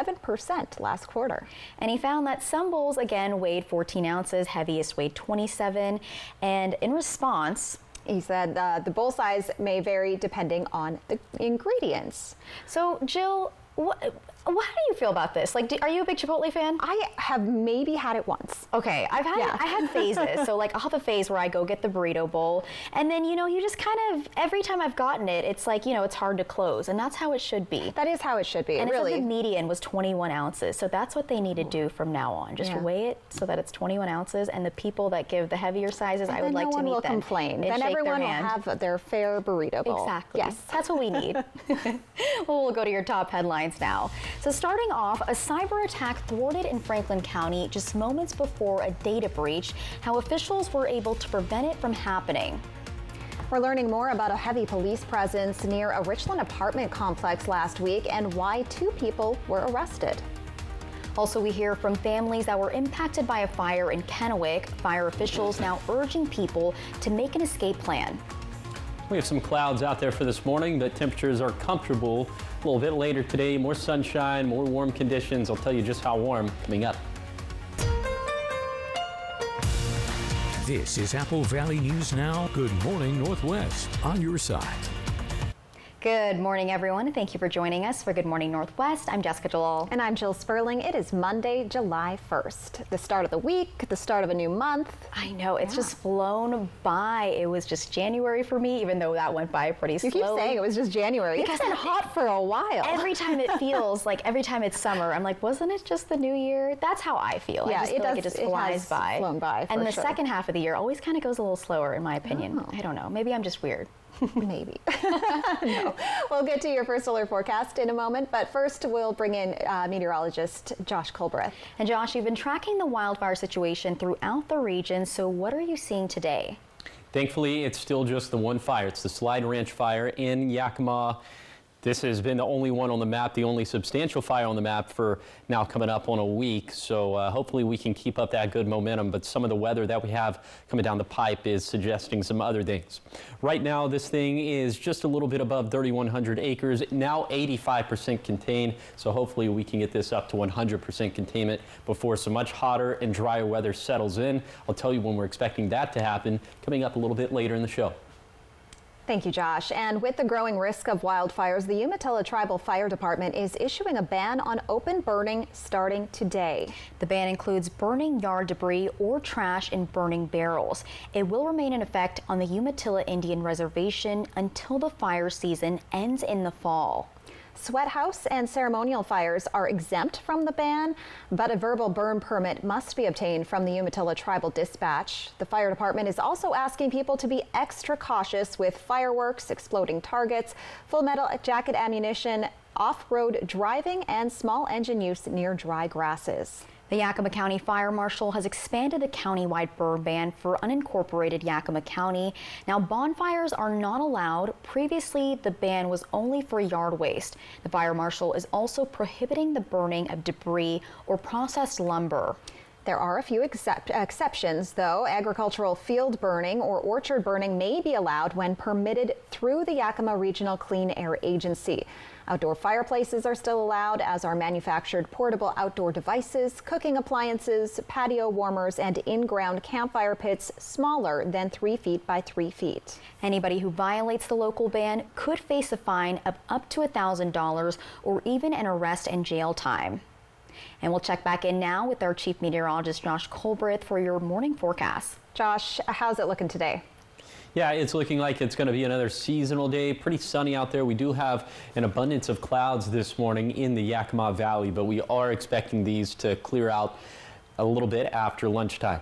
7% last quarter. And he found that some bulls again weighed 14 ounces, heaviest weighed 27. And in response, he said the bull size may vary depending on the ingredients. So Jill, how do you feel about this? Like, are you a big Chipotle fan? I have maybe had it once. Okay, I had phases. So like, I'll have a phase where I go get the burrito bowl, and then you just kind of, every time I've gotten it, it's like it's hard to close, and that's how it should be. That is how it should be. And really, the median was 21 ounces, so that's what they need to do from now on. Just weigh it so that it's 21 ounces, and the people that give the heavier sizes, I would like to meet them. No one will complain. Then everyone will have their fair burrito bowl. Exactly. Yes, that's what we need. Well, we'll go to your top headlines now. So starting off, a cyber attack thwarted in Franklin County just moments before a data breach, how officials were able to prevent it from happening. We're learning more about a heavy police presence near a Richland apartment complex last week and why 2 people were arrested. Also, we hear from families that were impacted by a fire in Kennewick. Fire officials now urging people to make an escape plan. We have some clouds out there for this morning, but temperatures are comfortable. A little bit later today, more sunshine, more warm conditions. I'll tell you just how warm coming up. This is Apple Valley News Now. Good morning, Northwest, on your side. Good morning, everyone, and thank you for joining us for Good Morning Northwest. I'm Jessica Jalal. And I'm Jill Sperling. It is Monday, July 1st, the start of the week, the start of a new month. I know, it's just flown by. It was just January for me, even though that went by pretty slowly. You keep saying it was just January. Because it's been hot for a while. Every time it feels like, every time it's summer, I'm like, wasn't it just the new year? That's how I feel. Yeah, I just feel like it just flies by. Flown by, and the second half of the year always kind of goes a little slower, in my opinion. Oh. I don't know. Maybe I'm just weird. Maybe. No. We'll get to your first solar forecast in a moment, but first we'll bring in meteorologist Josh Colbreth. And Josh, you've been tracking the wildfire situation throughout the region, so what are you seeing today? Thankfully, it's still just the one fire. It's the Slide Ranch fire in Yakima. This has been the only one on the map, the only substantial fire on the map for now coming up on a week. So hopefully we can keep up that good momentum. But some of the weather that we have coming down the pipe is suggesting some other things. Right now, this thing is just a little bit above 3,100 acres, now 85% contained. So hopefully we can get this up to 100% containment before some much hotter and drier weather settles in. I'll tell you when we're expecting that to happen coming up a little bit later in the show. Thank you, Josh. And with the growing risk of wildfires, the Umatilla Tribal Fire Department is issuing a ban on open burning starting today. The ban includes burning yard debris or trash in burning barrels. It will remain in effect on the Umatilla Indian Reservation until the fire season ends in the fall. Sweat house and ceremonial fires are exempt from the ban, but a verbal burn permit must be obtained from the Umatilla Tribal Dispatch. The fire department is also asking people to be extra cautious with fireworks, exploding targets, full metal jacket ammunition, off-road driving, and small engine use near dry grasses. The Yakima County Fire Marshal has expanded the countywide burn ban for unincorporated Yakima County. Now, bonfires are not allowed. Previously, the ban was only for yard waste. The Fire Marshal is also prohibiting the burning of debris or processed lumber. There are a few exceptions, though. Agricultural field burning or orchard burning may be allowed when permitted through the Yakima Regional Clean Air Agency. Outdoor fireplaces are still allowed, as are manufactured portable outdoor devices, cooking appliances, patio warmers, and in-ground campfire pits smaller than 3 feet by 3 feet. Anybody who violates the local ban could face a fine of up to $1,000 or even an arrest and jail time. And we'll check back in now with our Chief Meteorologist, Josh Colbreth, for your morning forecast. Josh, how's it looking today? Yeah, it's looking like it's going to be another seasonal day. Pretty sunny out there. We do have an abundance of clouds this morning in the Yakima Valley, but we are expecting these to clear out a little bit after lunchtime.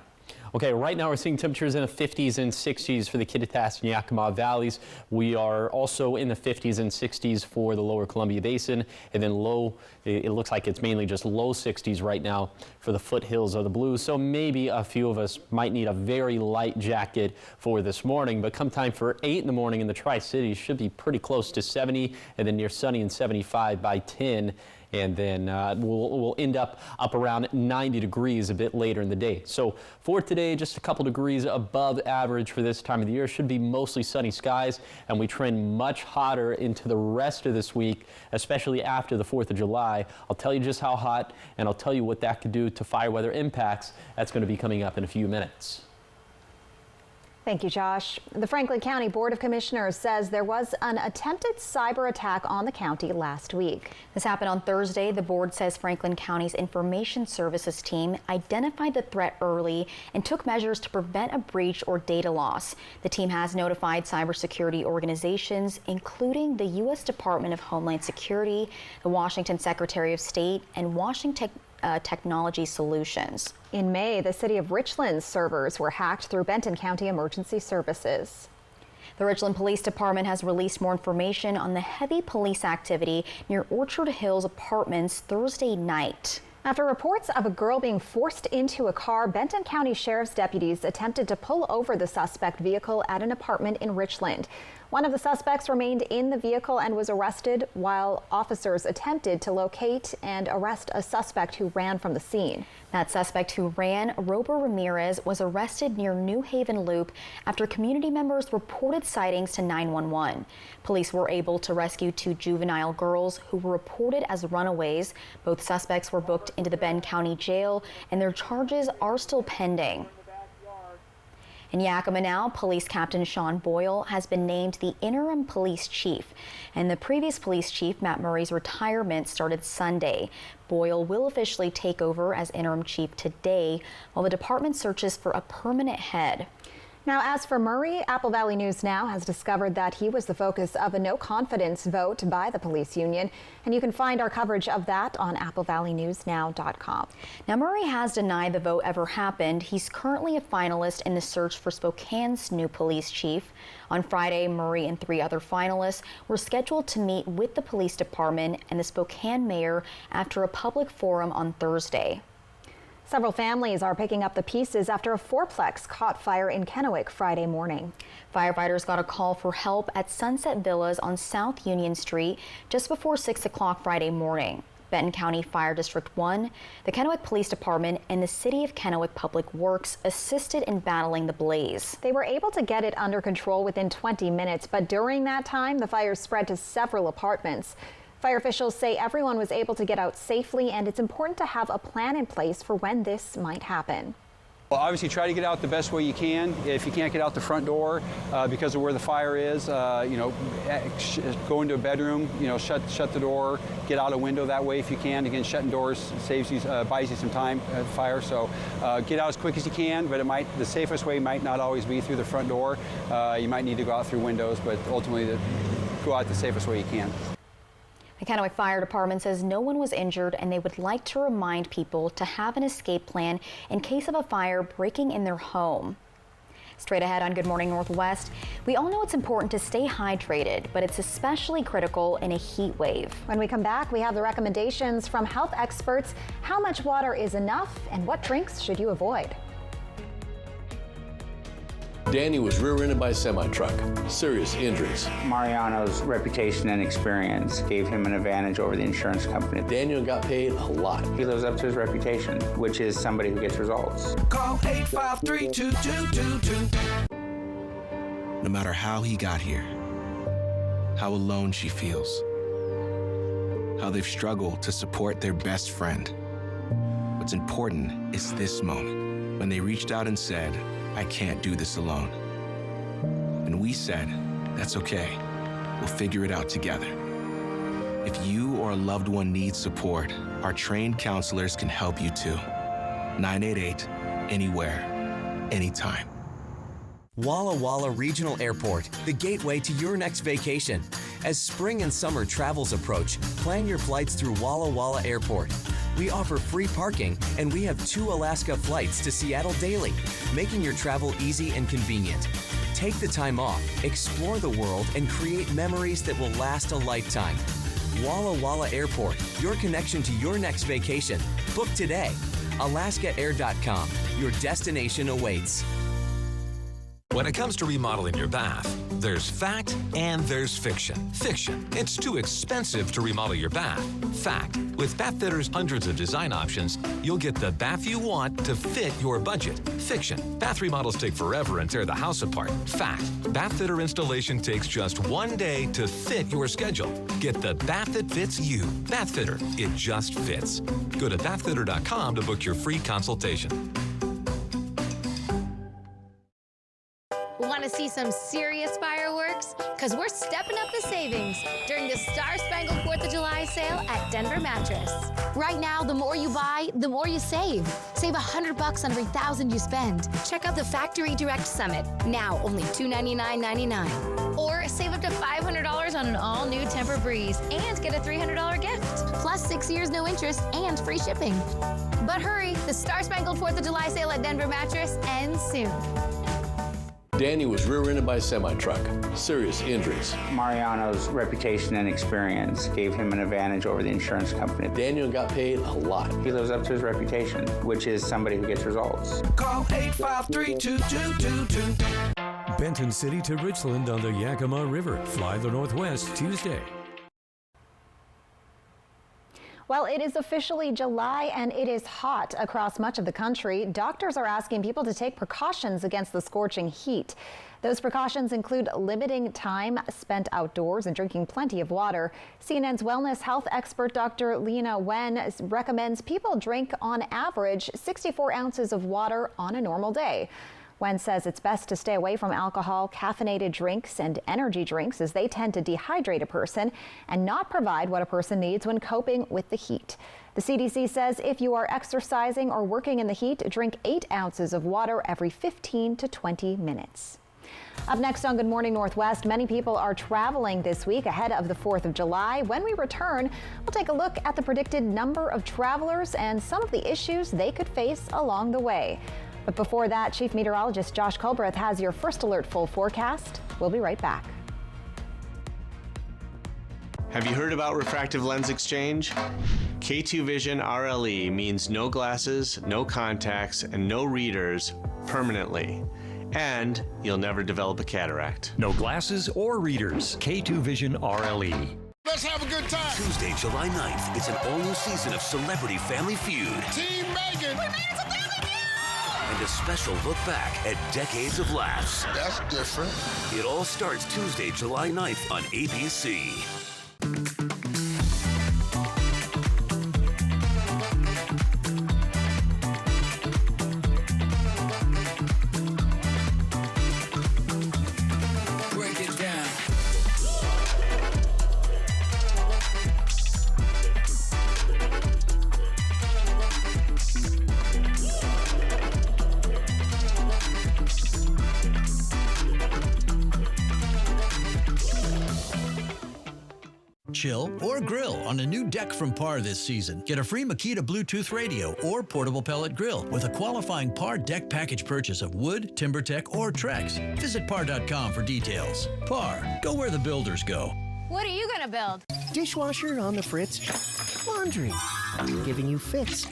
Okay, right now we're seeing temperatures in the 50s and 60s for the Kittitas and Yakima valleys. We are also in the 50s and 60s for the lower Columbia Basin, and then low, it looks like it's mainly just low 60s right now for the foothills of the Blues. So maybe a few of us might need a very light jacket for this morning, but come time for 8 in the morning in the Tri-Cities, should be pretty close to 70, and then near sunny and 75 by 10 and then we'll end up around 90 degrees a bit later in the day. So for today, just a couple degrees above average for this time of the year. Should be mostly sunny skies, and we trend much hotter into the rest of this week, especially after the 4th of July. I'll tell you just how hot, and I'll tell you what that could do to fire weather impacts. That's going to be coming up in a few minutes. Thank you, Josh. The Franklin County Board of Commissioners says there was an attempted cyber attack on the county last week. This happened on Thursday. The board says Franklin County's Information Services team identified the threat early and took measures to prevent a breach or data loss. The team has notified cybersecurity organizations, including the U.S. Department of Homeland Security, the Washington Secretary of State, and Washington Technology Solutions. In May, the city of Richland's servers were hacked through Benton County Emergency Services. The Richland Police Department has released more information on the heavy police activity near Orchard Hills Apartments Thursday night. After reports of a girl being forced into a car, Benton County Sheriff's deputies attempted to pull over the suspect vehicle at an apartment in Richland. One of the suspects remained in the vehicle and was arrested while officers attempted to locate and arrest a suspect who ran from the scene. That suspect who ran, Rober Ramirez, was arrested near New Haven Loop after community members reported sightings to 911. Police were able to rescue 2 juvenile girls who were reported as runaways. Both suspects were booked into the Benton County Jail, and their charges are still pending. In Yakima now, Police Captain Sean Boyle has been named the interim police chief, and the previous police chief, Matt Murray's retirement started Sunday. Boyle will officially take over as interim chief today, while the department searches for a permanent head. Now, as for Murray, Apple Valley News Now has discovered that he was the focus of a no-confidence vote by the police union, and you can find our coverage of that on applevalleynewsnow.com. Now, Murray has denied the vote ever happened. He's currently a finalist in the search for Spokane's new police chief. On Friday, Murray and 3 other finalists were scheduled to meet with the police department and the Spokane mayor after a public forum on Thursday. Several families are picking up the pieces after a fourplex caught fire in Kennewick Friday morning. Firefighters got a call for help at Sunset Villas on South Union Street just before 6 o'clock Friday morning. Benton County Fire District 1, the Kennewick Police Department, and the City of Kennewick Public Works assisted in battling the blaze. They were able to get it under control within 20 minutes, but during that time, the fire spread to several apartments. Fire officials say everyone was able to get out safely, and it's important to have a plan in place for when this might happen. Well, obviously try to get out the best way you can. If you can't get out the front door because of where the fire is, go into a bedroom, shut the door, get out a window that way if you can. Again, shutting doors saves you, buys you some time at fire. So get out as quick as you can, but the safest way might not always be through the front door. You might need to go out through windows, but ultimately go out the safest way you can. The Kennewick Fire Department says no one was injured, and they would like to remind people to have an escape plan in case of a fire breaking in their home. Straight ahead on Good Morning Northwest, we all know it's important to stay hydrated, but it's especially critical in a heat wave. When we come back, we have the recommendations from health experts. How much water is enough, and what drinks should you avoid? Danny was rear-ended by a semi-truck. Serious injuries. Mariano's reputation and experience gave him an advantage over the insurance company. Daniel got paid a lot. He lives up to his reputation, which is somebody who gets results. Call 853-2222. No matter how he got here, how alone she feels, how they've struggled to support their best friend. What's important is this moment, when they reached out and said, I can't do this alone. And we said, that's okay. We'll figure it out together. If you or a loved one needs support, our trained counselors can help you too. 988, anywhere, anytime. Walla Walla Regional Airport, the gateway to your next vacation. As spring and summer travels approach, plan your flights through Walla Walla Airport. We offer free parking, and we have 2 Alaska flights to Seattle daily, making your travel easy and convenient. Take the time off, explore the world, and create memories that will last a lifetime. Walla Walla Airport, your connection to your next vacation. Book today. AlaskaAir.com, your destination awaits. When it comes to remodeling your bath, there's fact and there's fiction. Fiction, it's too expensive to remodel your bath. Fact, with Bath Fitter's hundreds of design options, you'll get the bath you want to fit your budget. Fiction, bath remodels take forever and tear the house apart. Fact, Bath Fitter installation takes just 1 day to fit your schedule. Get the bath that fits you. Bath Fitter, it just fits. Go to bathfitter.com to book your free consultation. Want to see some serious fireworks? Because we're stepping up the savings during the Star-Spangled 4th of July sale at Denver Mattress. Right now, the more you buy, the more you save. Save $100 on every $1,000 you spend. Check out the Factory Direct Summit, now only $299.99. Or save up to $500 on an all-new Tempur Breeze and get a $300 gift. Plus 6 years no interest and free shipping. But hurry, the Star-Spangled 4th of July sale at Denver Mattress ends soon. Danny was rear-ended by a semi-truck. Serious injuries. Mariano's reputation and experience gave him an advantage over the insurance company. Daniel got paid a lot. He lives up to his reputation, which is somebody who gets results. Call 853-2222. Benton City to Richland on the Yakima River. Fly the Northwest Tuesday. Well, it is officially July and it is hot across much of the country. Doctors are asking people to take precautions against the scorching heat. Those precautions include limiting time spent outdoors and drinking plenty of water. CNN's wellness health expert Dr. Lena Wen recommends people drink on average 64 ounces of water on a normal day. Wen says it's best to stay away from alcohol, caffeinated drinks, and energy drinks as they tend to dehydrate a person and not provide what a person needs when coping with the heat. The CDC says if you are exercising or working in the heat, drink 8 ounces of water every 15 to 20 minutes. Up next on Good Morning Northwest, many people are traveling this week ahead of the 4th of July. When we return, we'll take a look at the predicted number of travelers and some of the issues they could face along the way. But before that, Chief Meteorologist Josh Culbreth has your First Alert full forecast. We'll be right back. Have you heard about refractive lens exchange? K2 Vision RLE means no glasses, no contacts, and no readers permanently. And you'll never develop a cataract. No glasses or readers. K2 Vision RLE. Let's have a good time. Tuesday, July 9th, it's an all-new season of Celebrity Family Feud. Team Megan. We made it to and a special look back at decades of laughs. That's different. It all starts Tuesday, July 9th on ABC. Break it down. Chill or grill on a new deck from Par this season. Get a free Makita Bluetooth radio or portable pellet grill with a qualifying Par deck package purchase of wood, TimberTech, or Trex. Visit par.com for details. Par, go where the builders go. What are you gonna build? Dishwasher on the fritz. Laundry. Giving you fits.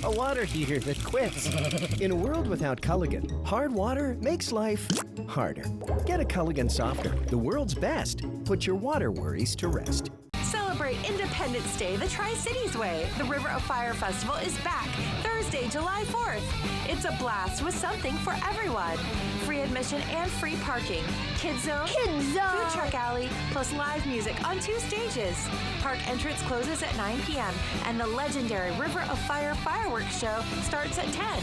A water heater that quits. In a world without Culligan, hard water makes life harder. Get a Culligan softener, the world's best. Put your water worries to rest. Celebrate Independence Day the Tri-Cities way. The River of Fire Festival is back Thursday, July 4th. It's a blast with something for everyone. Free admission and free parking. Kids Zone, Food Truck Alley, plus live music on 2 stages. Park entrance closes at 9 p.m. and the legendary River of Fire fireworks show starts at 10.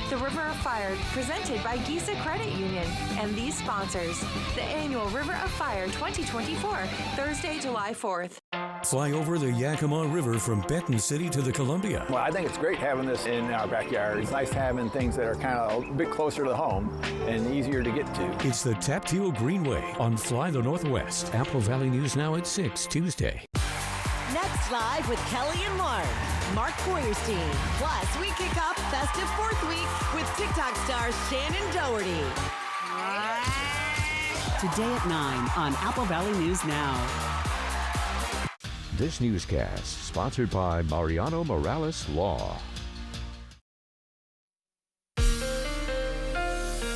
The River of Fire, presented by Giza Credit Union and these sponsors. The annual River of Fire 2024, Thursday, July 4th. Fly over the Yakima River from Benton City to the Columbia. Well, I think it's great having this in our backyard. It's nice having things that are kind of a bit closer to home and easier to get to. It's the Tapteel Greenway on Fly the Northwest. Apple Valley News Now at 6 Tuesday. Next Live with Kelly and Mark Feuerstein. Plus, we kick off festive 4th week with TikTok star Shannon Doherty. Today at 9 on Apple Valley News Now. This newscast sponsored by Mariano Morales Law.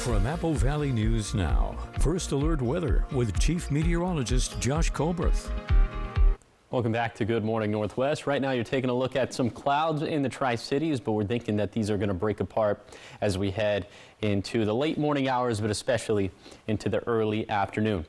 From Apple Valley News Now, First Alert Weather with Chief Meteorologist Josh Colberth. Welcome back to Good Morning Northwest. Right now you're taking a look at some clouds in the Tri-Cities, but we're thinking that these are going to break apart as we head into the late morning hours, but especially into the early afternoon.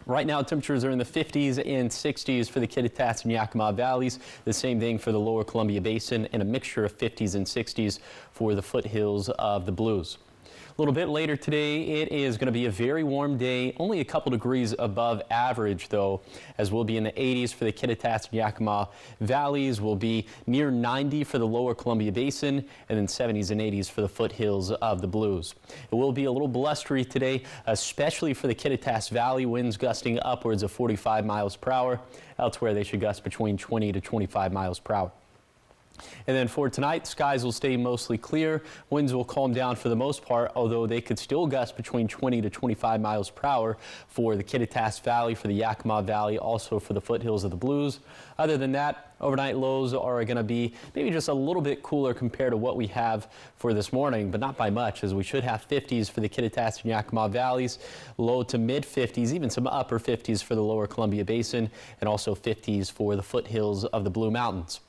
Right now, temperatures are in the 50s and 60s for the Kittitas and Yakima valleys. The same thing for the lower Columbia Basin, and a mixture of 50s and 60s for the foothills of the Blues. A little bit later today, it is going to be a very warm day, only a couple degrees above average, though, as we'll be in the 80s for the Kittitas and Yakima valleys. We'll be near 90 for the lower Columbia Basin, and then 70s and 80s for the foothills of the Blues. It will be a little blustery today, especially for the Kittitas Valley, winds gusting upwards of 45 miles per hour. Elsewhere, they should gust between 20 to 25 miles per hour. And then for tonight, skies will stay mostly clear. Winds will calm down for the most part, although they could still gust between 20 to 25 miles per hour for the Kittitas Valley, for the Yakima Valley, also for the foothills of the Blues. Other than that, overnight lows are going to be maybe just a little bit cooler compared to what we have for this morning, but not by much, as we should have 50s for the Kittitas and Yakima valleys, low to mid 50s, even some upper 50s for the lower Columbia Basin, and also 50s for the foothills of the Blue Mountains.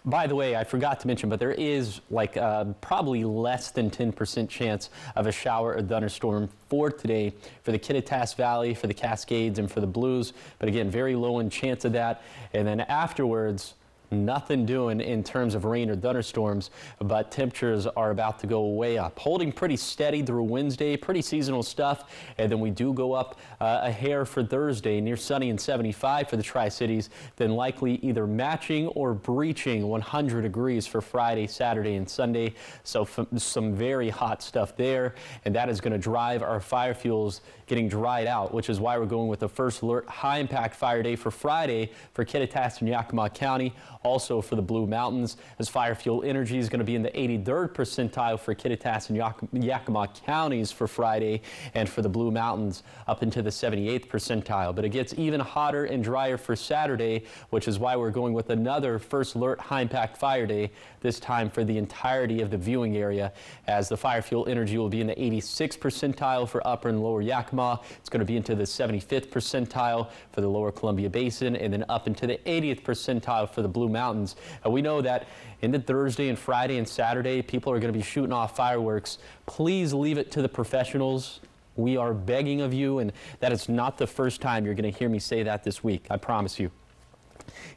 By the way, I forgot to mention, but there is probably less than 10% chance of a shower or thunderstorm for today for the Kittitas Valley, for the Cascades, and for the Blues. But again, very low in chance of that. And then afterwards, nothing doing in terms of rain or thunderstorms, but temperatures are about to go way up. Holding pretty steady through Wednesday, pretty seasonal stuff, and then we do go up a hair for Thursday, near sunny and 75 for the Tri-Cities, then likely either matching or breaching 100 degrees for Friday, Saturday, and Sunday. So some very hot stuff there, and that is going to drive our fire fuels getting dried out, which is why we're going with the first alert high impact fire day for Friday for Kittitas and Yakima County. Also for the Blue Mountains, as fire fuel energy is going to be in the 83rd percentile for Kittitas and Yakima counties for Friday, and for the Blue Mountains up into the 78th percentile. But it gets even hotter and drier for Saturday, which is why we're going with another first alert high impact fire day, this time for the entirety of the viewing area, as the fire fuel energy will be in the 86th percentile for upper and lower Yakima. It's going to be into the 75th percentile for the lower Columbia Basin, and then up into the 80th percentile for the Blue Mountains. We know that into Thursday and Friday and Saturday, people are going to be shooting off fireworks. Please leave it to the professionals. We are begging of you, and that is not the first time you're going to hear me say that this week. I promise you.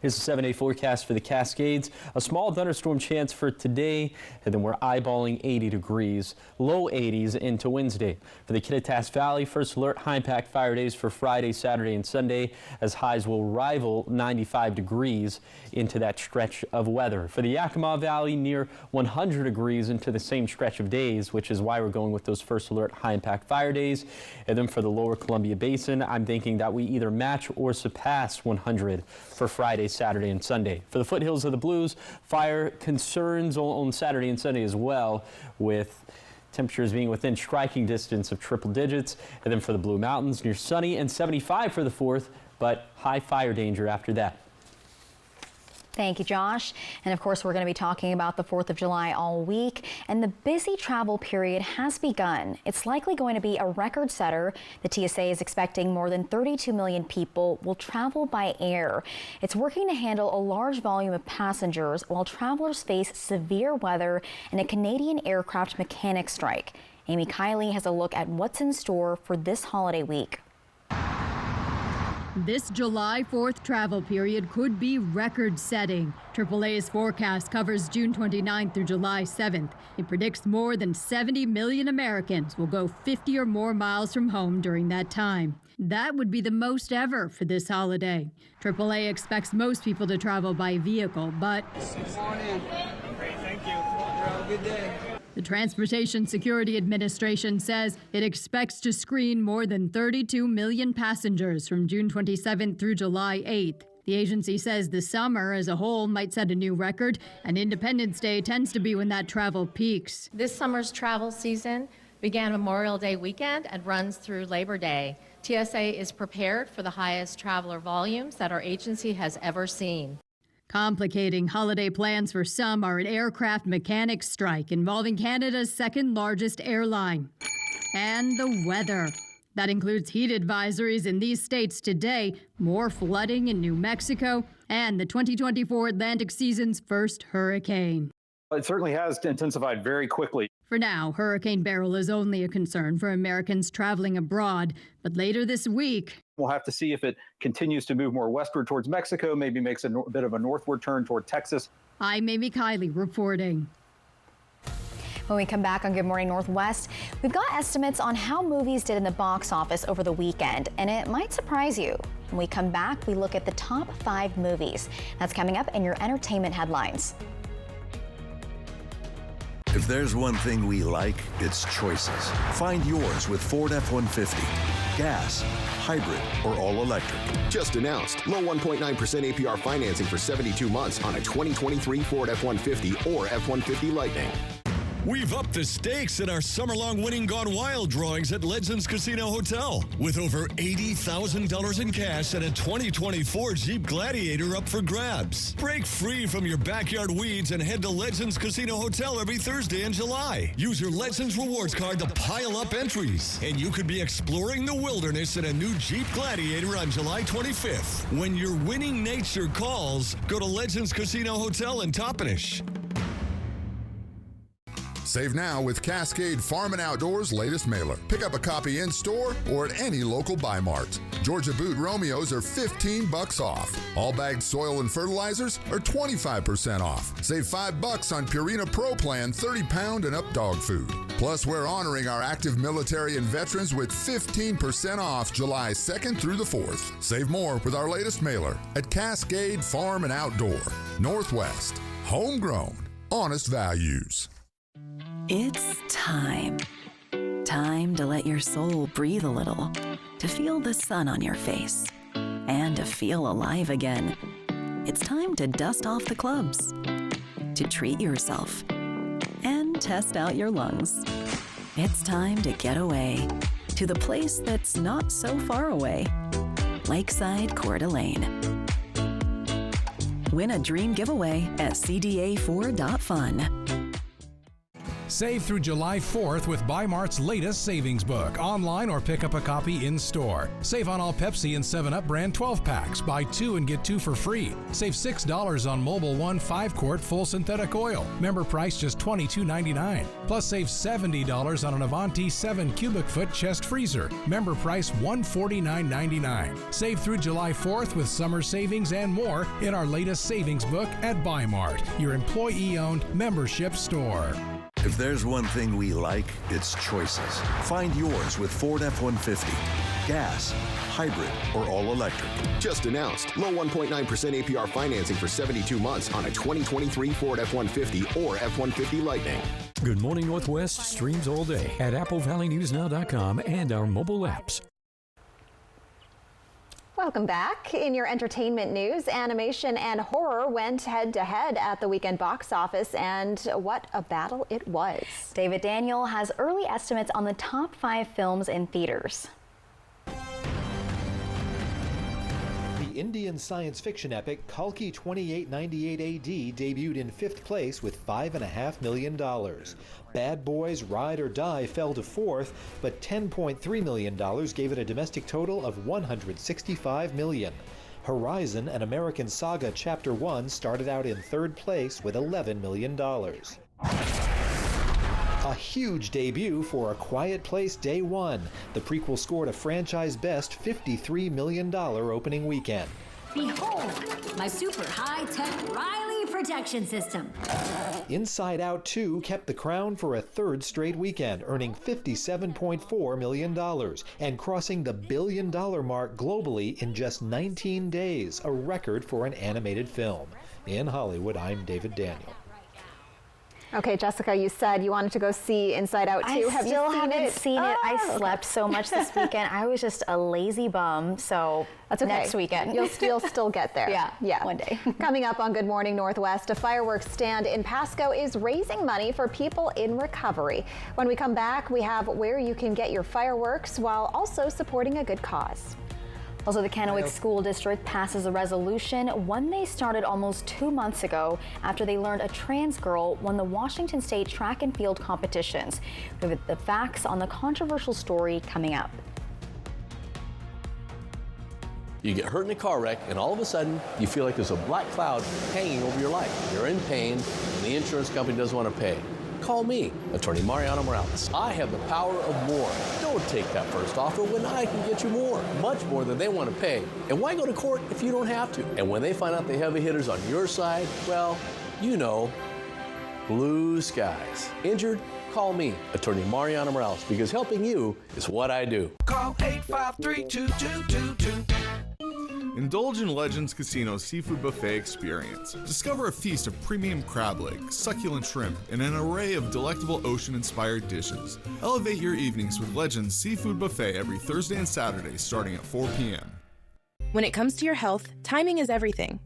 Here's the 7-day forecast for the Cascades. A small thunderstorm chance for today, and then we're eyeballing 80 degrees, low 80s into Wednesday. For the Kittitas Valley, first alert high impact fire days for Friday, Saturday, and Sunday, as highs will rival 95 degrees into that stretch of weather. For the Yakima Valley, near 100 degrees into the same stretch of days, which is why we're going with those first alert high impact fire days. And then for the lower Columbia Basin, I'm thinking that we either match or surpass 100 for Friday, Saturday, and Sunday. For the foothills of the Blues, fire concerns on Saturday and Sunday as well, with temperatures being within striking distance of triple digits. And then for the Blue Mountains, near sunny and 75 for the 4th, but high fire danger after that. Thank you, Josh. And of course, we're going to be talking about the 4th of July all week, and the busy travel period has begun. It's likely going to be a record setter. The TSA is expecting more than 32 million people will travel by air. It's working to handle a large volume of passengers while travelers face severe weather and a Canadian aircraft mechanic strike. Amy Kiley has a look at what's in store for this holiday week. This July 4th travel period could be record-setting. AAA's forecast covers June 29th through July 7th. It predicts more than 70 million Americans will go 50 or more miles from home during that time. That would be the most ever for this holiday. AAA expects most people to travel by vehicle, but Come on in. Great, thank you. Have a good day. The Transportation Security Administration says it expects to screen more than 32 million passengers from June 27th through July 8th. The agency says the summer as a whole might set a new record, and Independence Day tends to be when that travel peaks. This summer's travel season began Memorial Day weekend and runs through Labor Day. TSA is prepared for the highest traveler volumes that our agency has ever seen. Complicating holiday plans for some are an aircraft mechanics strike involving Canada's second largest airline. And the weather. That includes heat advisories in these states today, more flooding in New Mexico, and the 2024 Atlantic season's first hurricane. It certainly has intensified very quickly. For now, Hurricane Beryl is only a concern for Americans traveling abroad, but later this week, we'll have to see if it continues to move more westward towards Mexico, maybe makes a bit of a northward turn toward Texas. I'm Amy Kiley reporting. When we come back on Good Morning Northwest, we've got estimates on how movies did in the box office over the weekend, and it might surprise you. When we come back, we look at the top 5 movies. That's coming up in your entertainment headlines. If there's one thing we like, it's choices. Find yours with Ford F-150. Gas, hybrid, or all electric. Just announced. Low 1.9% APR financing for 72 months on a 2023 Ford F-150 or F-150 Lightning. We've upped the stakes in our summer-long Winning Gone Wild drawings at Legends Casino Hotel with over $80,000 in cash and a 2024 Jeep Gladiator up for grabs. Break free from your backyard weeds and head to Legends Casino Hotel every Thursday in July. Use your Legends Rewards card to pile up entries, and you could be exploring the wilderness in a new Jeep Gladiator on July 25th. When your winning nature calls, go to Legends Casino Hotel in Toppenish. Save now with Cascade Farm and Outdoors latest mailer. Pick up a copy in-store or at any local Buy Mart. Georgia Boot Romeos are $15 off. All bagged soil and fertilizers are 25% off. Save $5 on Purina Pro Plan 30-pound and up dog food. Plus, we're honoring our active military and veterans with 15% off July 2nd through the 4th. Save more with our latest mailer at Cascade Farm and Outdoor. Northwest. Homegrown. Honest values. It's time. Time to let your soul breathe a little, to feel the sun on your face, and to feel alive again. It's time to dust off the clubs, to treat yourself, and test out your lungs. It's time to get away to the place that's not so far away, Lakeside Coeur d'Alene. Win a dream giveaway at cda4.fun. Save through July 4th with Buy Mart's latest savings book, online or pick up a copy in-store. Save on all Pepsi and 7-Up brand 12-packs. Buy 2 and get 2 for free. Save $6 on Mobil 1 5-quart full synthetic oil. Member price just $22.99. Plus save $70 on an Avanti 7 cubic foot chest freezer. Member price $149.99. Save through July 4th with summer savings and more in our latest savings book at Buy Mart, your employee-owned membership store. If there's one thing we like, it's choices. Find yours with Ford F-150. Gas, hybrid, or all electric. Just announced. Low 1.9% APR financing for 72 months on a 2023 Ford F-150 or F-150 Lightning. Good Morning Northwest streams all day at AppleValleyNewsNow.com and our mobile apps. Welcome back. In your entertainment news, animation and horror went head-to-head at the weekend box office, and what a battle it was. David Daniel has early estimates on the top 5 films in theaters. The Indian science fiction epic Kalki 2898 AD debuted in 5th place with $5.5 million. Bad Boys Ride or Die fell to 4th, but $10.3 million gave it a domestic total of $165 million. Horizon, an American Saga Chapter 1 started out in 3rd place with $11 million. A huge debut for A Quiet Place Day One. The prequel scored a franchise best $53 million opening weekend. Behold, my super high-tech Riley protection system. Inside Out 2 kept the crown for a 3rd straight weekend, earning $57.4 million and crossing the billion-dollar mark globally in just 19 days, a record for an animated film. In Hollywood, I'm David Daniel. Okay, Jessica, you said you wanted to go see Inside Out 2. I still haven't seen it. I slept so much this weekend. I was just a lazy bum, so that's okay. Next weekend. You'll still get there. Yeah, one day. Coming up on Good Morning Northwest, a fireworks stand in Pasco is raising money for people in recovery. When we come back, we have where you can get your fireworks while also supporting a good cause. Also, the Kennewick School District passes a resolution, one they started almost 2 months ago after they learned a trans girl won the Washington State track and field competitions. We have the facts on the controversial story coming up. You get hurt in a car wreck, and all of a sudden, you feel like there's a black cloud hanging over your life. You're in pain, and the insurance company doesn't want to pay. Call me, Attorney Mariano Morales. I have the power of more. Don't take that first offer when I can get you more, much more than they want to pay. And why go to court if you don't have to? And when they find out the heavy hitters on your side, well, you know, blue skies. Injured? Call me, Attorney Mariano Morales, because helping you is what I do. Call 853-2222. Indulge in Legends Casino's Seafood Buffet experience. Discover a feast of premium crab legs, succulent shrimp, and an array of delectable ocean-inspired dishes. Elevate your evenings with Legends Seafood Buffet every Thursday and Saturday starting at 4 p.m. When it comes to your health, timing is everything.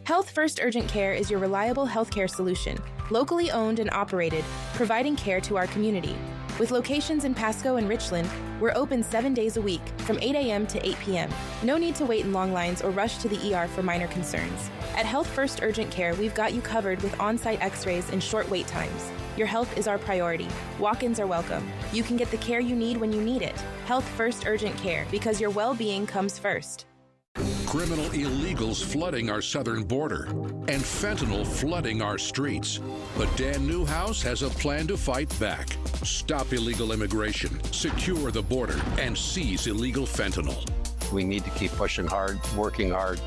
Health First Urgent Care is your reliable healthcare solution, locally owned and operated, providing care to our community. With locations in Pasco and Richland, we're open 7 days a week from 8 a.m. to 8 p.m. No need to wait in long lines or rush to the ER for minor concerns. At Health First Urgent Care, we've got you covered with on-site x-rays and short wait times. Your health is our priority. Walk-ins are welcome. You can get the care you need when you need it. Health First Urgent Care, because your well-being comes first. Criminal illegals flooding our southern border and fentanyl flooding our streets. But Dan Newhouse has a plan to fight back. Stop illegal immigration, secure the border, and seize illegal fentanyl. We need to keep pushing hard, working hard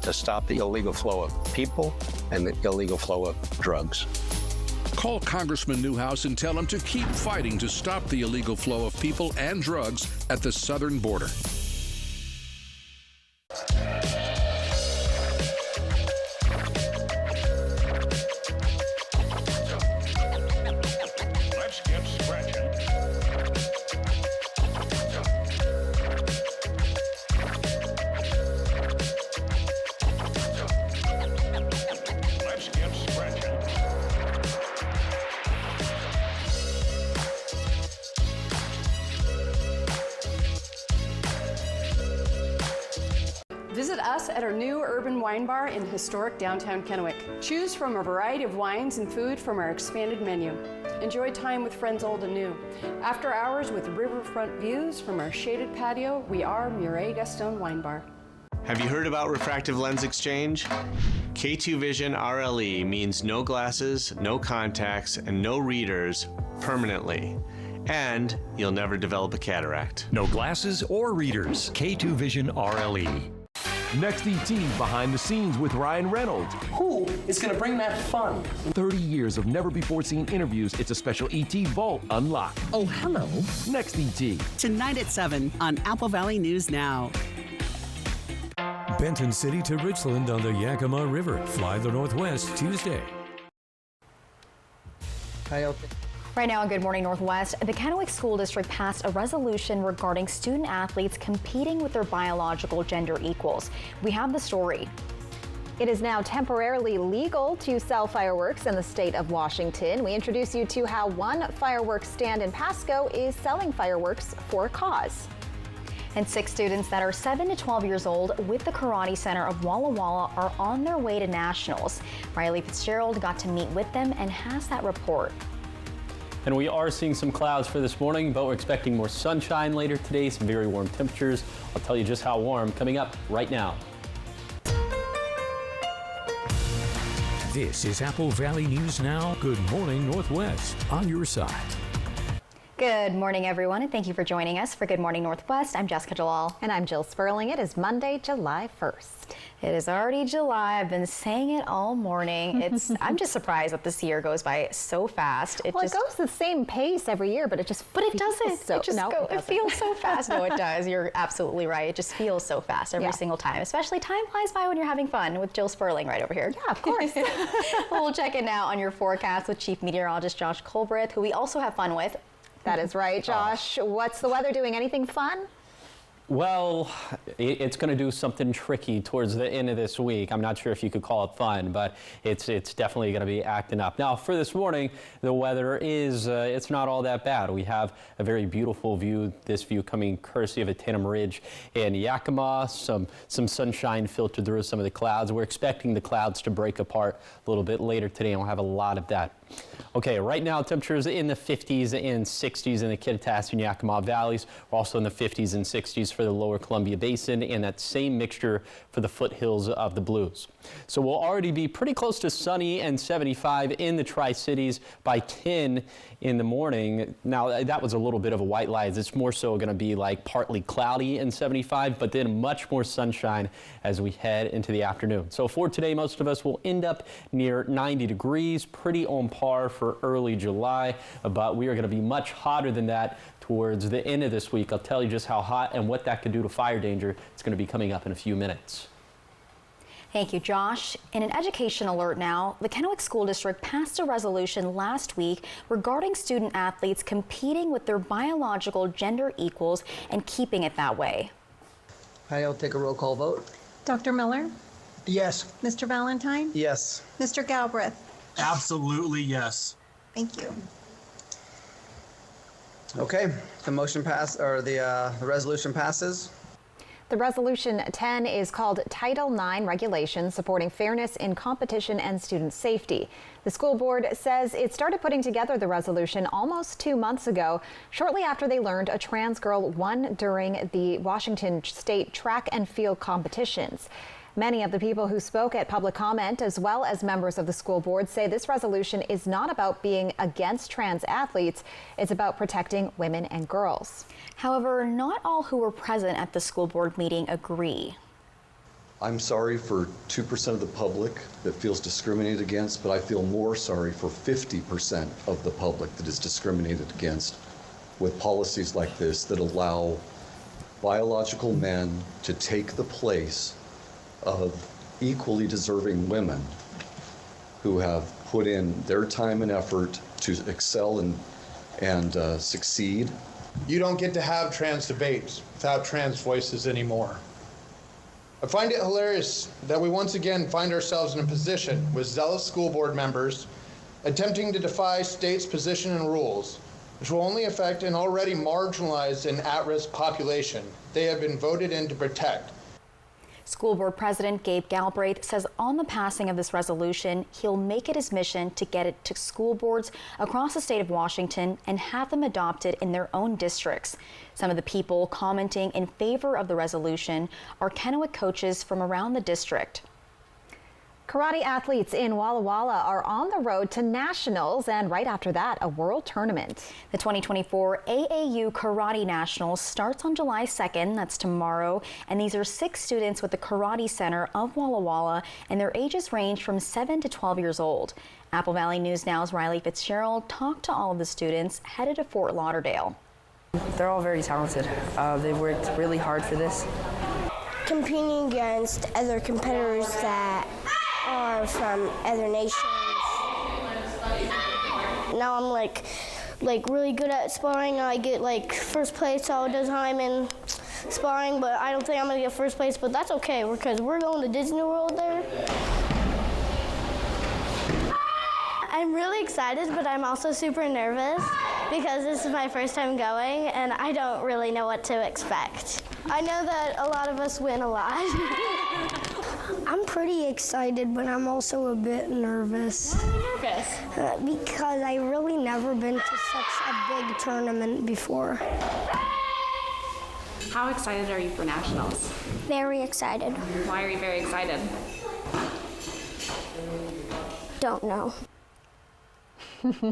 to stop the illegal flow of people and the illegal flow of drugs. Call Congressman Newhouse and tell him to keep fighting to stop the illegal flow of people and drugs at the southern border. Visit us at our new urban wine bar in historic downtown Kennewick. Choose from a variety of wines and food from our expanded menu. Enjoy time with friends old and new. After hours with riverfront views from our shaded patio, we are Murray Gaston Wine Bar. Have you heard about refractive lens exchange? K2 Vision RLE means no glasses, no contacts, and no readers permanently. And you'll never develop a cataract. No glasses or readers. K2 Vision RLE. Next ET Behind the Scenes with Ryan Reynolds. Who is going to bring that fun? 30 years of never-before-seen interviews. It's a special ET Vault Unlocked. Oh, hello. Next ET. Tonight at 7 on Apple Valley News Now. Benton City to Richland on the Yakima River. Fly the Northwest Tuesday. Right now on Good Morning Northwest, the Kennewick School District passed a resolution regarding student athletes competing with their biological gender equals. We have the story. It is now temporarily legal to sell fireworks in the state of Washington. We introduce you to how one fireworks stand in Pasco is selling fireworks for a cause. And 6 students that are 7 to 12 years old with the Karate Center of Walla Walla are on their way to nationals. Riley Fitzgerald got to meet with them and has that report. And we are seeing some clouds for this morning, but we're expecting more sunshine later today, some very warm temperatures. I'll tell you just how warm coming up right now. This is Apple Valley News Now. Good morning, Northwest. On your side. Good morning, everyone, and thank you for joining us for Good Morning Northwest. I'm Jessica Jalal. And I'm Jill Sperling. It is Monday, July 1st. It is already July. I've been saying it all morning. I'm just surprised that this year goes by so fast. It goes the same pace every year, but it just it doesn't. So, it feels so fast. No, it does. You're absolutely right. It just feels so fast every single time. Especially time flies by when you're having fun with Jill Sperling right over here. Yeah, of course. We'll check in now on your forecast with Chief Meteorologist Josh Colbreth, who we also have fun with. That is right, Josh. What's the weather doing? Anything fun? Well, it's going to do something tricky towards the end of this week. I'm not sure if you could call it fun, but it's definitely going to be acting up. Now, for this morning, the weather is, it's not all that bad. We have a very beautiful view, this view coming courtesy of a Tatum Ridge in Yakima, some sunshine filtered through some of the clouds. We're expecting the clouds to break apart a little bit later today, and we'll have a lot of that. Okay, right now temperatures in the 50s and 60s in the Kittitas and Yakima valleys. We're also in the 50s and 60s for the lower Columbia Basin, and that same mixture for the foothills of the Blues. So we'll already be pretty close to sunny and 75 in the Tri-Cities by 10 in the morning. Now, that was a little bit of a white lie. It's more so going to be like partly cloudy and 75, but then much more sunshine as we head into the afternoon. So for today, most of us will end up near 90 degrees, pretty on par for early July, but we are going to be much hotter than that towards the end of this week. I'll tell you just how hot and what that could do to fire danger. It's going to be coming up in a few minutes. Thank you, Josh. In an education alert now, the Kennewick School District passed a resolution last week regarding student athletes competing with their biological gender equals and keeping it that way. I'll take a roll call vote. Dr. Miller? Yes. Mr. Valentine? Yes. Mr. Galbraith? Absolutely yes. Thank you. Okay, the motion the resolution passes. The Resolution 10 is called Title IX Regulations Supporting Fairness in Competition and Student Safety. The school board says it started putting together the resolution almost 2 months ago, shortly after they learned a trans girl won during the Washington State track and field competitions. Many of the people who spoke at public comment, as well as members of the school board, say this resolution is not about being against trans athletes. It's about protecting women and girls. However, not all who were present at the school board meeting agree. I'm sorry for 2% of the public that feels discriminated against, but I feel more sorry for 50% of the public that is discriminated against with policies like this that allow biological men to take the place of equally deserving women who have put in their time and effort to excel and succeed. You don't get to have trans debates without trans voices anymore. I find it hilarious that we once again find ourselves in a position with zealous school board members attempting to defy state's position and rules, which will only affect an already marginalized and at-risk population they have been voted in to protect. School Board President Gabe Galbraith says on the passing of this resolution, he'll make it his mission to get it to school boards across the state of Washington and have them adopted in their own districts. Some of the people commenting in favor of the resolution are Kennewick coaches from around the district. Karate athletes in Walla Walla are on the road to nationals, and right after that, a world tournament. The 2024 AAU Karate Nationals starts on July 2nd, that's tomorrow, and these are 6 students with the Karate Center of Walla Walla, and their ages range from 7 to 12 years old. Apple Valley News Now's Riley Fitzgerald talked to all of the students headed to Fort Lauderdale. They're all very talented. They've worked really hard for this. Competing against other competitors that are from other nations. Now I'm like really good at sparring. I get like first place all the time in sparring, but I don't think I'm gonna get first place, but that's okay because we're going to Disney World there. I'm really excited, but I'm also super nervous because this is my first time going and I don't really know what to expect. I know that a lot of us win a lot. I'm pretty excited, but I'm also a bit nervous. Nervous? Because I really never been to such a big tournament before. How excited are you for nationals? Very excited. Why are you very excited? Don't know.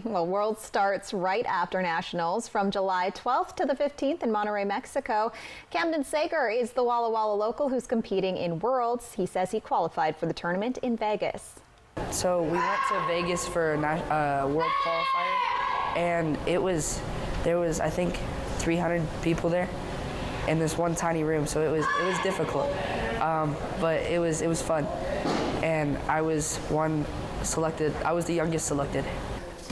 Well, World starts right after Nationals from July 12th to the 15th in Monterrey, Mexico. Camden Sager is the Walla Walla local who's competing in Worlds. He says he qualified for the tournament in Vegas. So we went to Vegas for a World qualifier, and there was I think 300 people there in this one tiny room. So it was difficult, but it was fun, and I was the youngest selected.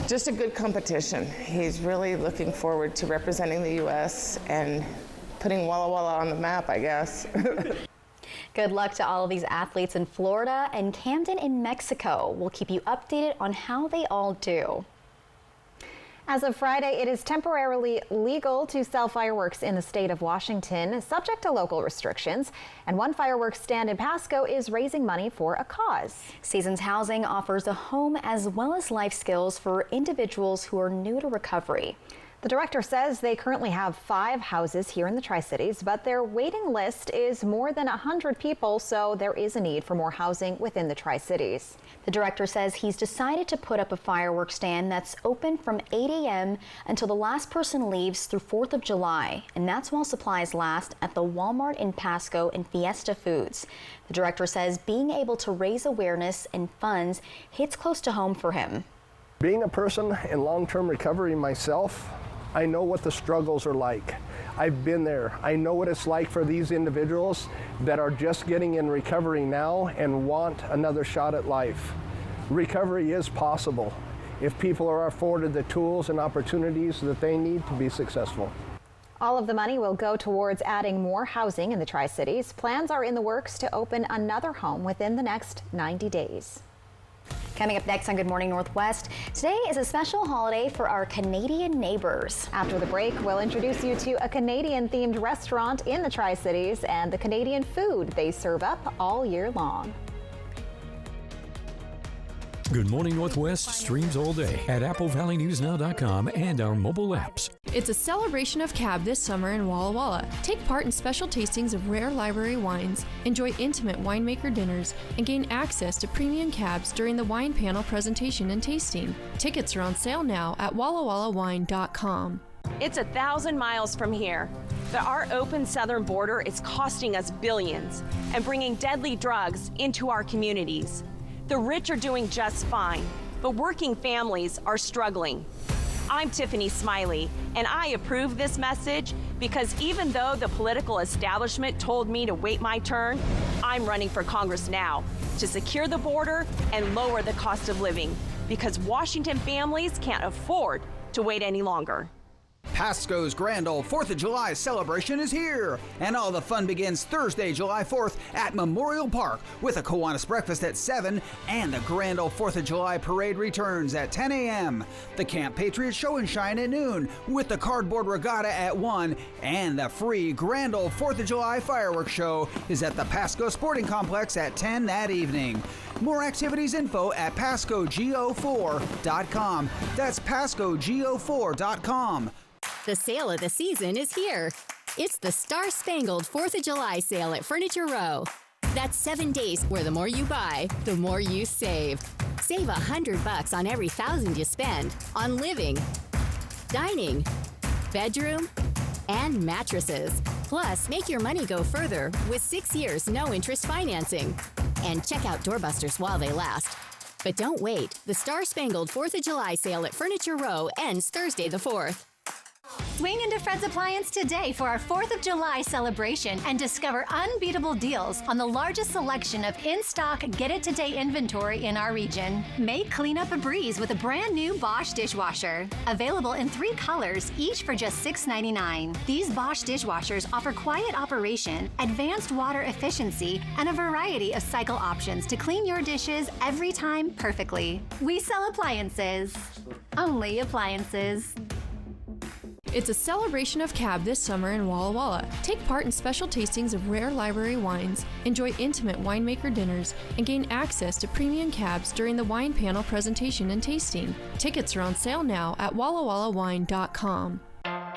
Just a good competition. He's really looking forward to representing the U.S. and putting Walla Walla on the map, I guess. Good luck to all of these athletes in Florida and Camden in Mexico. We'll keep you updated on how they all do. As of Friday, it is temporarily legal to sell fireworks in the state of Washington, subject to local restrictions. And one fireworks stand in Pasco is raising money for a cause. Seasons Housing offers a home as well as life skills for individuals who are new to recovery. The director says they currently have 5 houses here in the Tri-Cities, but their waiting list is more than 100 people, so there is a need for more housing within the Tri-Cities. The director says he's decided to put up a fireworks stand that's open from 8 a.m. until the last person leaves through 4th of July, and that's while supplies last at the Walmart in Pasco and Fiesta Foods. The director says being able to raise awareness and funds hits close to home for him. Being a person in long-term recovery myself, I know what the struggles are like. I've been there. I know what it's like for these individuals that are just getting in recovery now and want another shot at life. Recovery is possible if people are afforded the tools and opportunities that they need to be successful. All of the money will go towards adding more housing in the Tri-Cities. Plans are in the works to open another home within the next 90 days. Coming up next on Good Morning Northwest, today is a special holiday for our Canadian neighbors. After the break, we'll introduce you to a Canadian-themed restaurant in the Tri-Cities and the Canadian food they serve up all year long. Good Morning Northwest streams all day at AppleValleyNewsNow.com and our mobile apps. It's a celebration of cab this summer in Walla Walla. Take part in special tastings of rare library wines, enjoy intimate winemaker dinners, and gain access to premium cabs during the wine panel presentation and tasting. Tickets are on sale now at wallawallawine.com. It's 1,000 miles from here, but our open southern border is costing us billions and bringing deadly drugs into our communities. The rich are doing just fine, but working families are struggling. I'm Tiffany Smiley, and I approve this message because even though the political establishment told me to wait my turn, I'm running for Congress now to secure the border and lower the cost of living because Washington families can't afford to wait any longer. Pasco's Grand Ole 4th of July celebration is here, and all the fun begins Thursday, July 4th at Memorial Park with a Kiwanis breakfast at 7 and the Grand Ole 4th of July parade returns at 10 a.m. The Camp Patriot Show and Shine at noon with the Cardboard Regatta at 1, and the free Grand Ole 4th of July fireworks show is at the Pasco Sporting Complex at 10 that evening. More activities info at PascoGO4.com. That's PascoGO4.com. The sale of the season is here. It's the Star-Spangled 4th of July sale at Furniture Row. That's 7 days where the more you buy, the more you save. Save $100 on every $1,000 you spend on living, dining, bedroom, and mattresses. Plus, make your money go further with 6 years no interest financing. And check out doorbusters while they last. But don't wait. The Star-Spangled 4th of July sale at Furniture Row ends Thursday the 4th. Swing into Fred's Appliance today for our 4th of July celebration and discover unbeatable deals on the largest selection of in-stock get-it-today inventory in our region. Make cleanup a breeze with a brand new Bosch dishwasher. Available in 3 colors, each for just $6.99. These Bosch dishwashers offer quiet operation, advanced water efficiency, and a variety of cycle options to clean your dishes every time perfectly. We sell appliances. Only appliances. It's a celebration of cab this summer in Walla Walla. Take part in special tastings of rare library wines, enjoy intimate winemaker dinners, and gain access to premium cabs during the wine panel presentation and tasting. Tickets are on sale now at wallawallawine.com.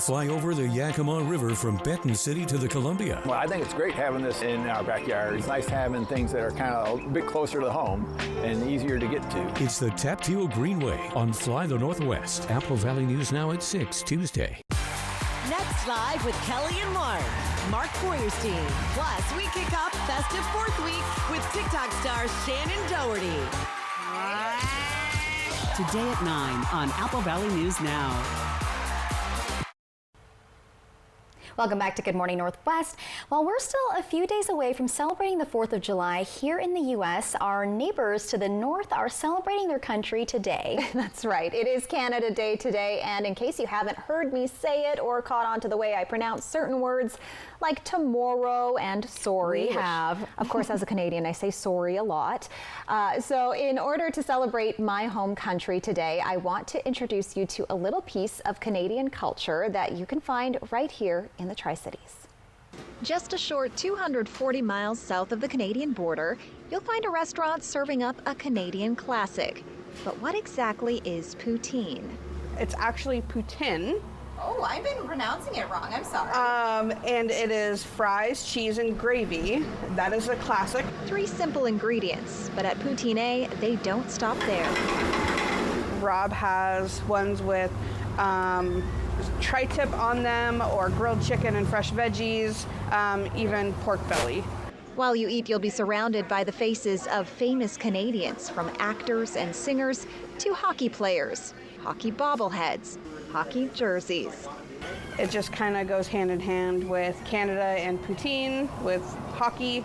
Fly over the Yakima River from Benton City to the Columbia. Well, I think it's great having this in our backyard. It's nice having things that are kind of a bit closer to home and easier to get to. It's the Tapteel Greenway on Fly the Northwest. Apple Valley News Now at 6 Tuesday. Next Live with Kelly and Mark Feuerstein. Plus, we kick off festive 4th week with TikTok star Shannon Doherty. Today at 9 on Apple Valley News Now. Welcome back to Good Morning Northwest. While we're still a few days away from celebrating the 4th of July here in the U.S., our neighbors to the north are celebrating their country today. That's right. It is Canada Day today, and in case you haven't heard me say it or caught on to the way I pronounce certain words like tomorrow and sorry. We have. Of course, as a Canadian, I say sorry a lot. So in order to celebrate my home country today, I want to introduce you to a little piece of Canadian culture that you can find right here in the Tri-Cities. Just a short 240 miles south of the Canadian border, you'll find a restaurant serving up a Canadian classic. But what exactly is poutine? It's actually poutine. Oh, I've been pronouncing it wrong. I'm sorry. And it is fries, cheese, and gravy. That is a classic. 3 simple ingredients, but at Poutine, they don't stop there. Rob has ones with tri-tip on them, or grilled chicken and fresh veggies, even pork belly. While you eat, you'll be surrounded by the faces of famous Canadians, from actors and singers to hockey players, hockey bobbleheads, hockey jerseys. It just kind of goes hand in hand with Canada and poutine, with hockey.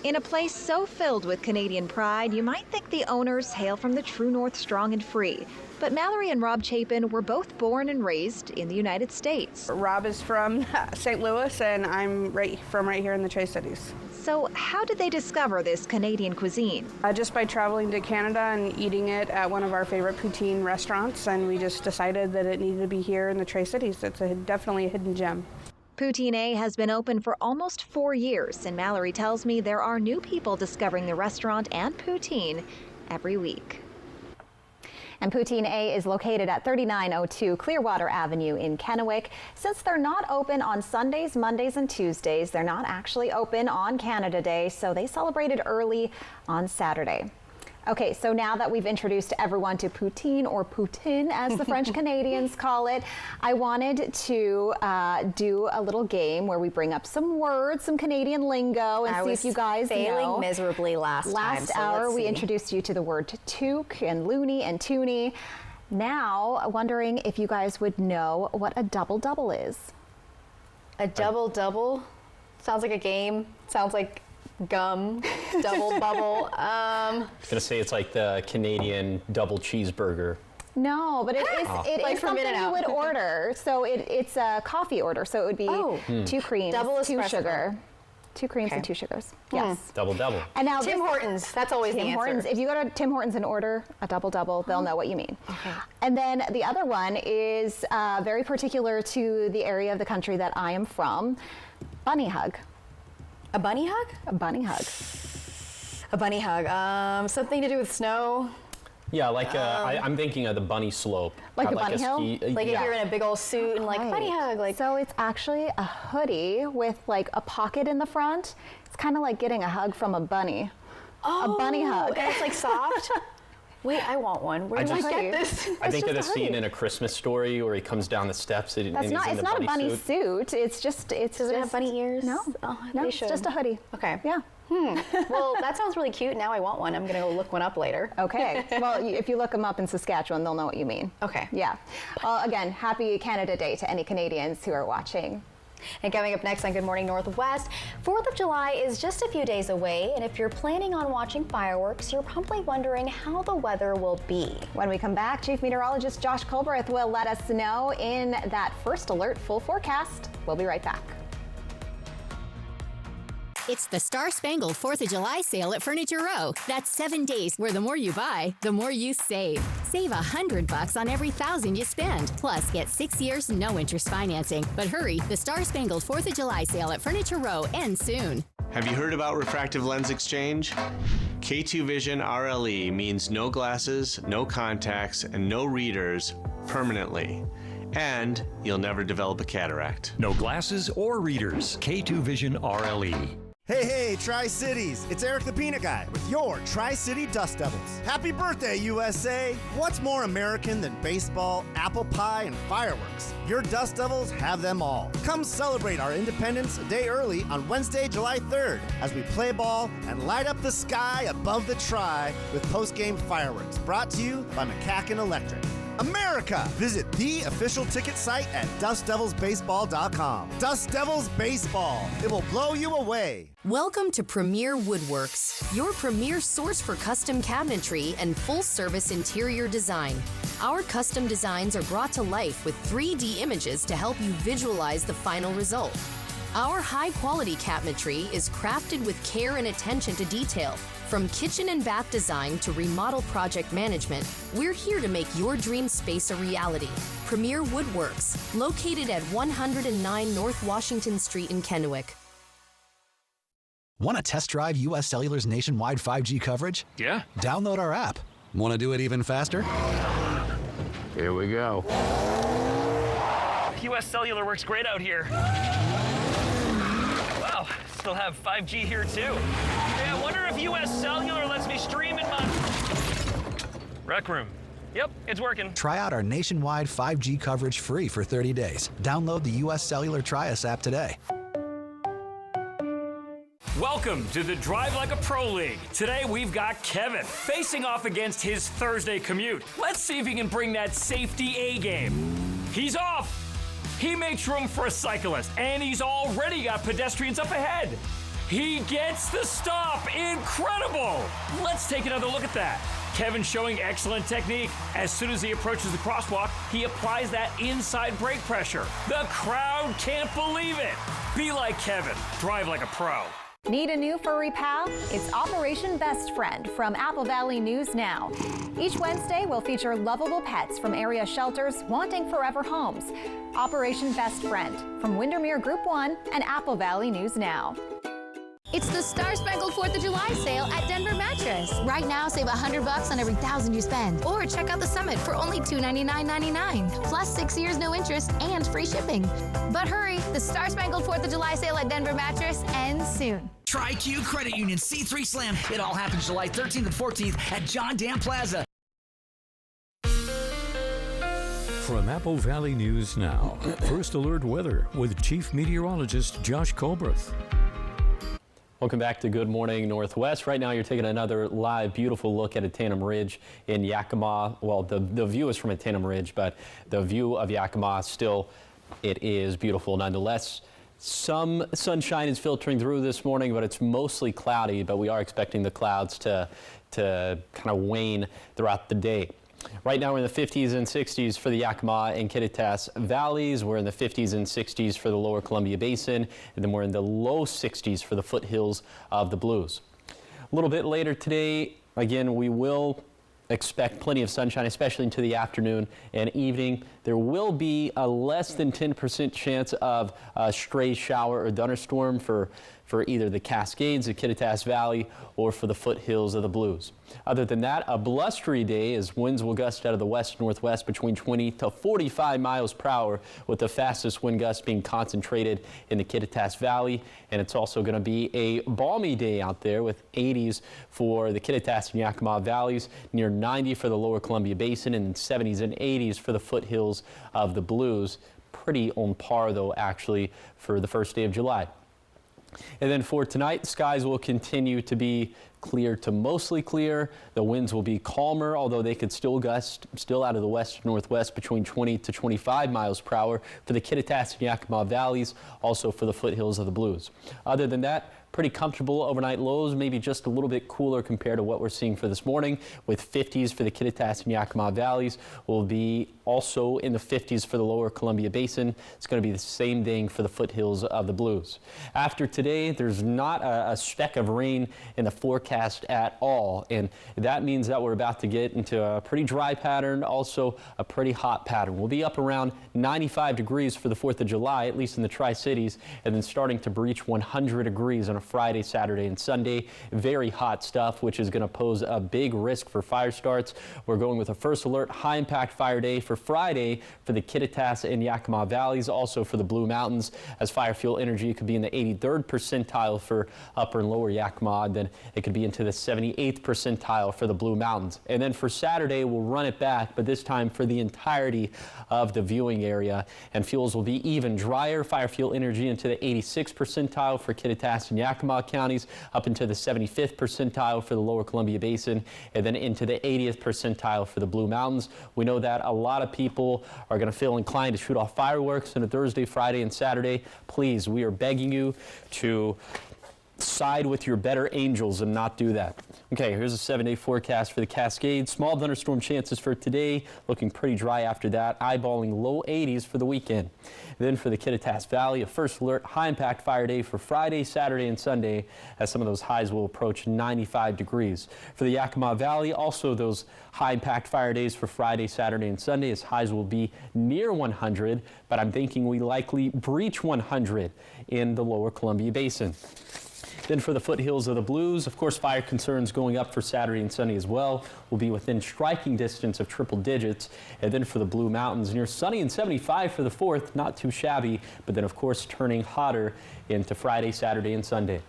In a place so filled with Canadian pride, you might think the owners hail from the true north, strong and free. But Mallory and Rob Chapin were both born and raised in the United States. Rob is from St. Louis, and I'm from right here in the Tri-Cities. So how did they discover this Canadian cuisine? Just by traveling to Canada and eating it at one of our favorite poutine restaurants, and we just decided that it needed to be here in the Tri-Cities. It's definitely a hidden gem. Poutine has been open for almost 4 years, and Mallory tells me there are new people discovering the restaurant and poutine every week. And Poutine is located at 3902 Clearwater Avenue in Kennewick. Since they're not open on Sundays, Mondays, and Tuesdays, they're not actually open on Canada Day, so they celebrated early on Saturday. Okay, so now that we've introduced everyone to poutine, or poutine as the French Canadians call it, I wanted to do a little game where we bring up some words, some Canadian lingo, and see if you guys know. Failing miserably last time. Last hour, we introduced you to the word toque and loony and toonie. Now, wondering if you guys would know what a double-double is. A double-double? Sounds like a game. Sounds like gum, double bubble. I'm gonna say it's like the Canadian double cheeseburger. No, but it is Like from something In-N-Out. you would order. So it's a coffee order. So it would be 2 creams, Double 2 espresso. sugar. 2 creams and 2 sugars. Yes. Double. And now Tim Hortons. That's always Tim the answer. Hortons. If you go to Tim Hortons and order a double, they'll know what you mean. Okay. And then the other one is very particular to the area of the country that I am from. Bunny hug. A bunny hug? A bunny hug. A bunny hug. Something to do with snow. Yeah, like I'm thinking of the bunny slope. Like a bunny hill? Like if you're in a big old suit and like bunny hug. Like So it's actually a hoodie with like a pocket in the front. It's kind of like getting a hug from a bunny. Oh, a bunny hug. And it's like soft. Wait, I want one. Where did I get this? I think of the scene in A Christmas Story where he comes down the steps and That's he's not. in It's the not bunny a bunny suit. suit. It's just. Does it have bunny ears? No. Oh, No. they It's should. just a hoodie. Okay. Yeah. Well, that sounds really cute. Now I want one. I'm gonna go look one up later. Okay. Well, if you look them up in Saskatchewan, they'll know what you mean. Okay. Yeah. Well, again, happy Canada Day to any Canadians who are watching. And coming up next on Good Morning Northwest, 4th of July is just a few days away, and if you're planning on watching fireworks, you're probably wondering how the weather will be. When we come back, Chief Meteorologist Josh Colbreth will let us know in that First Alert full forecast. We'll be right back. It's the Star Spangled 4th of July sale at Furniture Row. That's 7 days where the more you buy, the more you save. Save $100 on every $1,000 you spend. Plus, get 6 years no interest financing. But hurry, the Star Spangled 4th of July sale at Furniture Row ends soon. Have you heard about refractive lens exchange? K2 Vision RLE means no glasses, no contacts, and no readers permanently. And you'll never develop a cataract. No glasses or readers. K2 Vision RLE. Hey, Tri-Cities! It's Eric the Peanut Guy with your Tri-City Dust Devils. Happy birthday, USA! What's more American than baseball, apple pie, and fireworks? Your Dust Devils have them all. Come celebrate our independence a day early on Wednesday, July 3rd, as we play ball and light up the sky above the Tri with post-game fireworks, brought to you by McCacken Electric. America! Visit the official ticket site at DustDevilsBaseball.com. Dust Devils Baseball. It will blow you away. Welcome to Premier Woodworks, your premier source for custom cabinetry and full-service interior design. Our custom designs are brought to life with 3D images to help you visualize the final result. Our high-quality cabinetry is crafted with care and attention to detail. From kitchen and bath design to remodel project management, we're here to make your dream space a reality. Premier Woodworks, located at 109 North Washington Street in Kennewick. Want to test drive U.S. Cellular's nationwide 5G coverage? Yeah. Download our app. Want to do it even faster? Here we go. U.S. Cellular works great out here. Wow, still have 5G here too. Hey, I wonder if U.S. Cellular lets me stream in my rec room. Yep, it's working. Try out our nationwide 5G coverage free for 30 days. Download the U.S. Cellular Tri-Us app today. Welcome to the Drive Like a Pro League. Today we've got Kevin facing off against his Thursday commute. Let's see if he can bring that safety A game. He's off. He makes room for a cyclist, and he's already got pedestrians up ahead. He gets the stop. Incredible. Let's take another look at that. Kevin showing excellent technique. As soon as he approaches the crosswalk, he applies that inside brake pressure. The crowd can't believe it. Be like Kevin. Drive like a pro. Need a new furry pal? It's Operation Best Friend from Apple Valley News Now. Each Wednesday, we'll feature lovable pets from area shelters wanting forever homes. Operation Best Friend from Windermere Group 1 and Apple Valley News Now. It's the Star Spangled 4th of July sale at Denver Mattress. Right now, save $100 on every $1,000 you spend. Or check out the Summit for only $299.99. Plus 6 years, no interest, and free shipping. But hurry, the Star Spangled 4th of July sale at Denver Mattress ends soon. TriQ Credit Union C3 Slam. It all happens July 13th and 14th at John Dam Plaza. From Apple Valley News Now, First Alert Weather with Chief Meteorologist Josh Colbreth. Welcome back to Good Morning Northwest. Right now you're taking another live, beautiful look at Tanum Ridge in Yakima. Well, the view is from Tanum Ridge, but the view of Yakima still, it is beautiful nonetheless. Some sunshine is filtering through this morning, but it's mostly cloudy, but we are expecting the clouds to kind of wane throughout the day. Right now we're in the 50s and 60s for the Yakima and Kittitas valleys. We're in the 50s and 60s for the lower Columbia Basin, and then we're in the low 60s for the foothills of the Blues. A little bit later today, again, we will expect plenty of sunshine, especially into the afternoon and evening. There will be a less than 10% chance of a stray shower or thunderstorm for either the Cascades, the Kittitas Valley, or for the foothills of the Blues. Other than that, a blustery day as winds will gust out of the west-northwest between 20 to 45 miles per hour, with the fastest wind gusts being concentrated in the Kittitas Valley. And it's also going to be a balmy day out there with 80s for the Kittitas and Yakima valleys, near 90 for the lower Columbia Basin, and 70s and 80s for the foothills of the Blues. Pretty on par, though, actually, for the first day of July. And then for tonight, skies will continue to be clear to mostly clear. The winds will be calmer, although they could still gust out of the west-northwest between 20 to 25 miles per hour for the Kittitas and Yakima valleys, also for the foothills of the Blues. Other than that, pretty comfortable overnight lows, maybe just a little bit cooler compared to what we're seeing for this morning, with 50s for the Kittitas and Yakima valleys. Will be also in the 50s for the lower Columbia Basin. It's going to be the same thing for the foothills of the Blues. After today, there's not a speck of rain in the forecast at all, and that means that we're about to get into a pretty dry pattern, also a pretty hot pattern. We'll be up around 95 degrees for the 4th of July, at least in the Tri-Cities, and then starting to breach 100 degrees on a Friday, Saturday, and Sunday. Very hot stuff, which is going to pose a big risk for fire starts. We're going with a first alert high impact fire day for Friday for the Kittitas and Yakima valleys, also for the Blue Mountains, as fire fuel energy could be in the 83rd percentile for upper and lower Yakima, then it could be be into the 78th percentile for the Blue Mountains. And then for Saturday, we'll run it back, but this time for the entirety of the viewing area. And fuels will be even drier. Fire fuel energy into the 86th percentile for Kittitas and Yakima counties, up into the 75th percentile for the lower Columbia Basin, and then into the 80th percentile for the Blue Mountains. We know that a lot of people are going to feel inclined to shoot off fireworks on a Thursday, Friday, and Saturday. Please, we are begging you to side with your better angels and not do that. Okay, here's a 7-day forecast for the Cascades. Small thunderstorm chances for today, looking pretty dry after that, eyeballing low 80s for the weekend. Then for the Kittitas Valley, a first alert high impact fire day for Friday, Saturday, and Sunday, as some of those highs will approach 95 degrees. For the Yakima Valley, also those high impact fire days for Friday, Saturday, and Sunday, as highs will be near 100, but I'm thinking we likely breach 100 in the lower Columbia Basin. Then for the foothills of the Blues, of course, fire concerns going up for Saturday and Sunday as well. Will be within striking distance of triple digits. And then for the Blue Mountains, near sunny and 75 for the 4th, not too shabby, but then of course turning hotter into Friday, Saturday, and Sunday.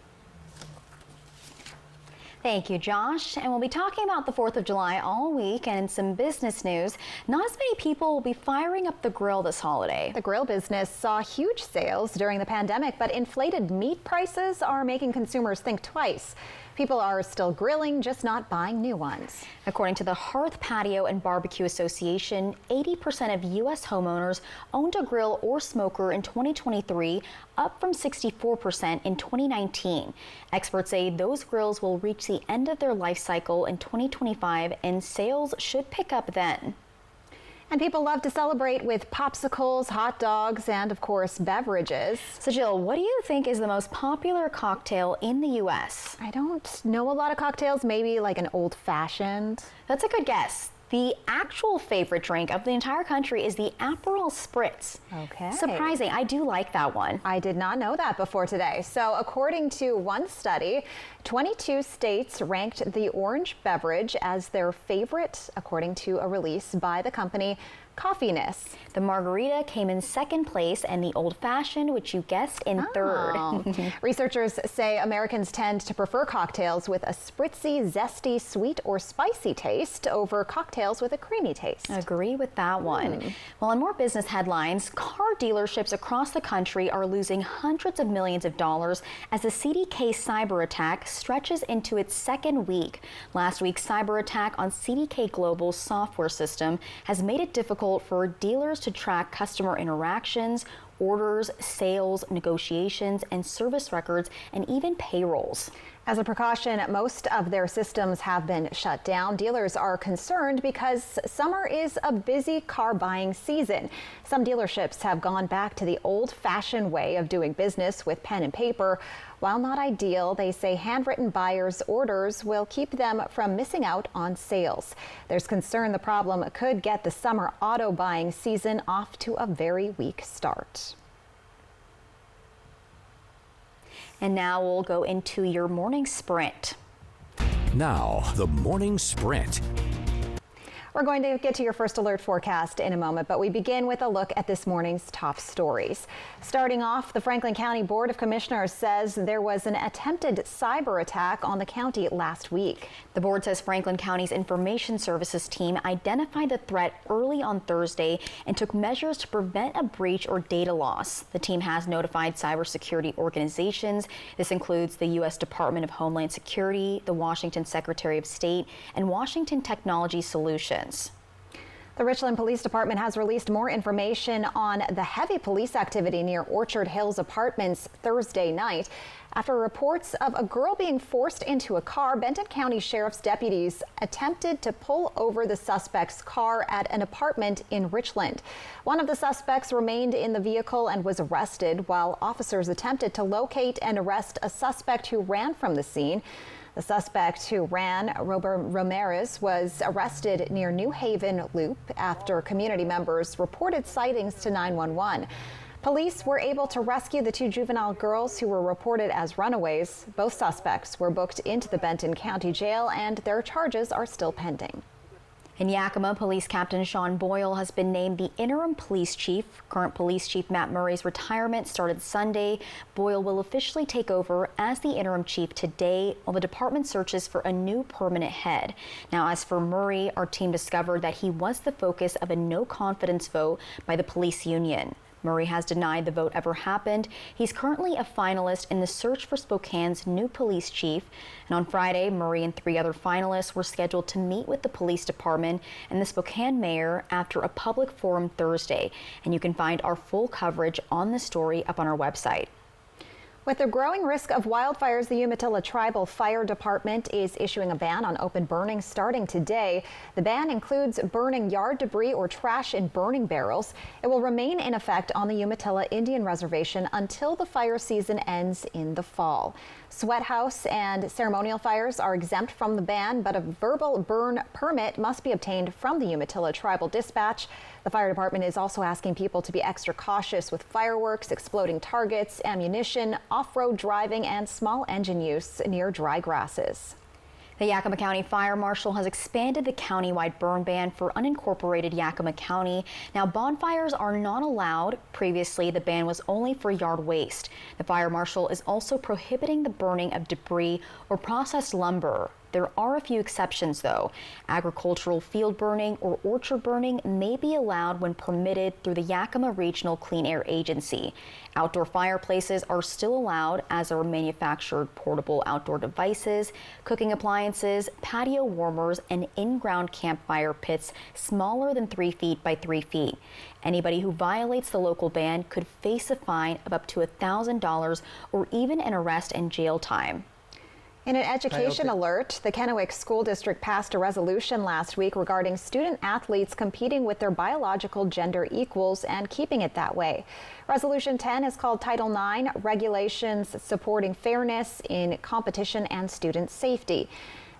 Thank you, Josh. And we'll be talking about the 4th of July all week, and in some business news, not as many people will be firing up the grill this holiday. The grill business saw huge sales during the pandemic, but inflated meat prices are making consumers think twice. People are still grilling, just not buying new ones. According to the Hearth Patio and Barbecue Association, 80% of U.S. homeowners owned a grill or smoker in 2023, up from 64% in 2019. Experts say those grills will reach the end of their life cycle in 2025, and sales should pick up then. And people love to celebrate with popsicles, hot dogs, and of course, beverages. So Jill, what do you think is the most popular cocktail in the U.S.? I don't know a lot of cocktails, maybe like an old-fashioned. That's a good guess. The actual favorite drink of the entire country is the Aperol Spritz. Okay. Surprising. I do like that one. I did not know that before today. So according to one study, 22 states ranked the orange beverage as their favorite, according to a release by the company Coffeeness. The margarita came in second place, and the old-fashioned, which you guessed, in third. Researchers say Americans tend to prefer cocktails with a spritzy, zesty, sweet, or spicy taste over cocktails with a creamy taste. Agree with that one. Well, in more business headlines, car dealerships across the country are losing hundreds of millions of dollars as the CDK cyber attack stretches into its second week. Last week's cyber attack on CDK Global's software system has made it difficult for dealers to track customer interactions, orders, sales, negotiations, and service records, and even payrolls. As a precaution, most of their systems have been shut down. Dealers are concerned because summer is a busy car buying season. Some dealerships have gone back to the old-fashioned way of doing business with pen and paper. While not ideal, they say handwritten buyers' orders will keep them from missing out on sales. There's concern the problem could get the summer auto buying season off to a very weak start. And now we'll go into your morning sprint. Now, the morning sprint. We're going to get to your first alert forecast in a moment, but we begin with a look at this morning's top stories. Starting off, the Franklin County Board of Commissioners says there was an attempted cyber attack on the county last week. The board says Franklin County's Information Services team identified the threat early on Thursday and took measures to prevent a breach or data loss. The team has notified cybersecurity organizations. This includes the U.S. Department of Homeland Security, the Washington Secretary of State, and Washington Technology Solutions. The Richland Police Department has released more information on the heavy police activity near Orchard Hills Apartments Thursday night. After reports of a girl being forced into a car, Benton County Sheriff's deputies attempted to pull over the suspect's car at an apartment in Richland. One of the suspects remained in the vehicle and was arrested, while officers attempted to locate and arrest a suspect who ran from the scene. The suspect who ran, Robert Ramirez, was arrested near New Haven Loop after community members reported sightings to 911. Police were able to rescue the two juvenile girls who were reported as runaways. Both suspects were booked into the Benton County Jail, and their charges are still pending. In Yakima, Police Captain Sean Boyle has been named the interim police chief. Current police chief Matt Murray's retirement started Sunday. Boyle will officially take over as the interim chief today while the department searches for a new permanent head. Now, as for Murray, our team discovered that he was the focus of a no confidence vote by the police union. Murray has denied the vote ever happened. He's currently a finalist in the search for Spokane's new police chief. And on Friday, Murray and 3 other finalists were scheduled to meet with the police department and the Spokane mayor after a public forum Thursday. And you can find our full coverage on the story up on our website. With the growing risk of wildfires, the Umatilla Tribal Fire Department is issuing a ban on open burning starting today. The ban includes burning yard debris or trash in burning barrels. It will remain in effect on the Umatilla Indian Reservation until the fire season ends in the fall. Sweat house and ceremonial fires are exempt from the ban, but a verbal burn permit must be obtained from the Umatilla Tribal Dispatch. The fire department is also asking people to be extra cautious with fireworks, exploding targets, ammunition, off-road driving, and small engine use near dry grasses. The Yakima County Fire Marshal has expanded the countywide burn ban for unincorporated Yakima County. Now, bonfires are not allowed. Previously, the ban was only for yard waste. The Fire Marshal is also prohibiting the burning of debris or processed lumber. There are a few exceptions, though. Agricultural field burning or orchard burning may be allowed when permitted through the Yakima Regional Clean Air Agency. Outdoor fireplaces are still allowed, as are manufactured portable outdoor devices, cooking appliances, patio warmers, and in-ground campfire pits smaller than 3 feet by 3 feet. Anybody who violates the local ban could face a fine of up to $1,000 or even an arrest and jail time. In an education alert, the Kennewick School District passed a resolution last week regarding student athletes competing with their biological gender equals and keeping it that way. Resolution 10 is called Title IX, Regulations Supporting Fairness in Competition and Student Safety.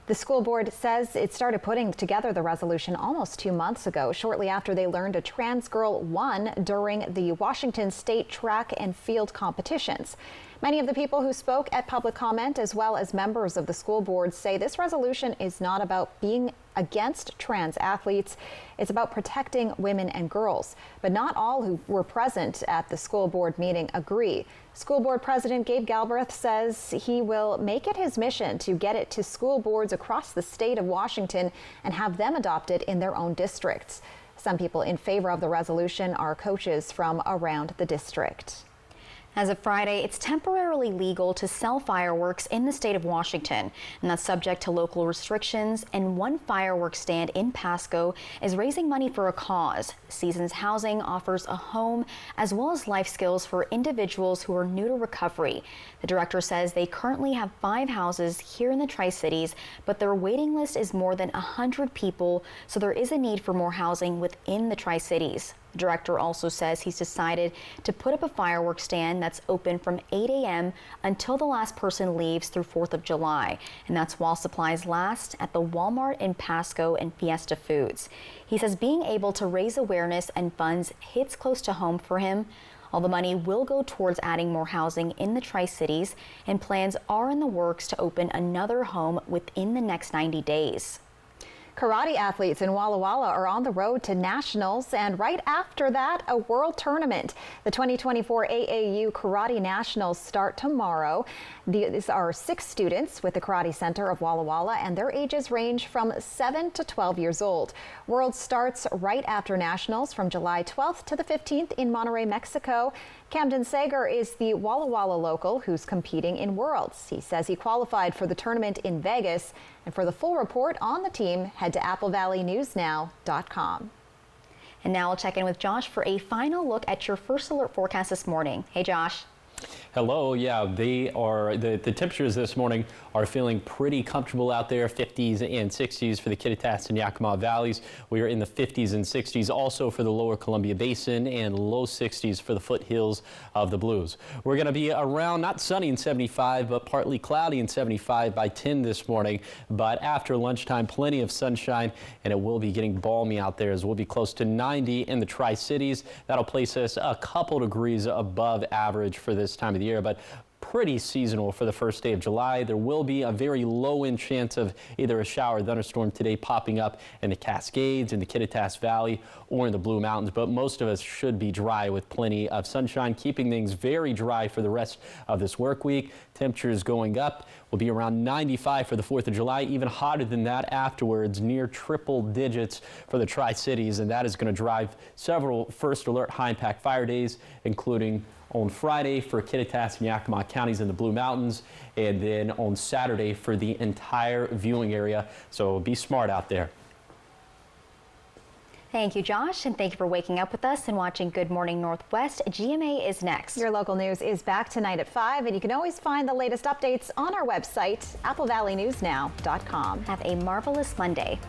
The school board says it started putting together the resolution almost 2 months ago, shortly after they learned a trans girl won during the Washington State track and field competitions. Many of the people who spoke at public comment, as well as members of the school board, say this resolution is not about being against trans athletes. It's about protecting women and girls. But not all who were present at the school board meeting agree. School board president Gabe Galbraith says he will make it his mission to get it to school boards across the state of Washington and have them adopted in their own districts. Some people in favor of the resolution are coaches from around the district. As of Friday, it's temporarily legal to sell fireworks in the state of Washington, and that's subject to local restrictions. And one fireworks stand in Pasco is raising money for a cause. Seasons Housing offers a home as well as life skills for individuals who are new to recovery. The director says they currently have 5 houses here in the Tri-Cities, but their waiting list is more than 100 people, so there is a need for more housing within the Tri-Cities. The director also says he's decided to put up a fireworks stand that's open from 8 a.m. until the last person leaves through 4th of July. And that's while supplies last at the Walmart in Pasco and Fiesta Foods. He says being able to raise awareness and funds hits close to home for him. All the money will go towards adding more housing in the Tri-Cities, and plans are in the works to open another home within the next 90 days. Karate athletes in Walla Walla are on the road to nationals, and right after that, a world tournament. The 2024 AAU Karate Nationals start tomorrow. These are 6 students with the Karate Center of Walla Walla, and their ages range from 7 to 12 years old. World starts right after nationals from July 12th to the 15th in Monterrey, Mexico. Camden Sager is the Walla Walla local who's competing in Worlds. He says he qualified for the tournament in Vegas. And for the full report on the team, head to applevalleyNewsNow.com. And now we'll check in with Josh for a final look at your first alert forecast this morning. Hey, Josh. Hello. Yeah, the temperatures this morning are feeling pretty comfortable out there. 50s and 60s for the Kittitas and Yakima valleys. We are in the 50s and 60s also for the lower Columbia Basin, and low 60s for the foothills of the Blues. We're going to be around not sunny in 75, but partly cloudy in 75 by 10 this morning. But after lunchtime, plenty of sunshine, and it will be getting balmy out there as we'll be close to 90 in the Tri-Cities. That'll place us a couple degrees above average for this time of the year, but pretty seasonal for the first day of July. There will be a very low-end chance of either a shower or thunderstorm today popping up in the Cascades, in the Kittitas Valley, or in the Blue Mountains, but most of us should be dry with plenty of sunshine, keeping things very dry for the rest of this work week. Temperatures going up will be around 95 for the 4th of July, even hotter than that afterwards, near triple digits for the Tri-Cities, and that is going to drive several first alert high impact fire days, including on Friday for Kittitas and Yakima counties in the Blue Mountains, and then on Saturday for the entire viewing area. So be smart out there. Thank you, Josh, and thank you for waking up with us and watching Good Morning Northwest. GMA is next. Your local news is back tonight at 5, and you can always find the latest updates on our website, applevalleyNewsNow.com. Have a marvelous Monday.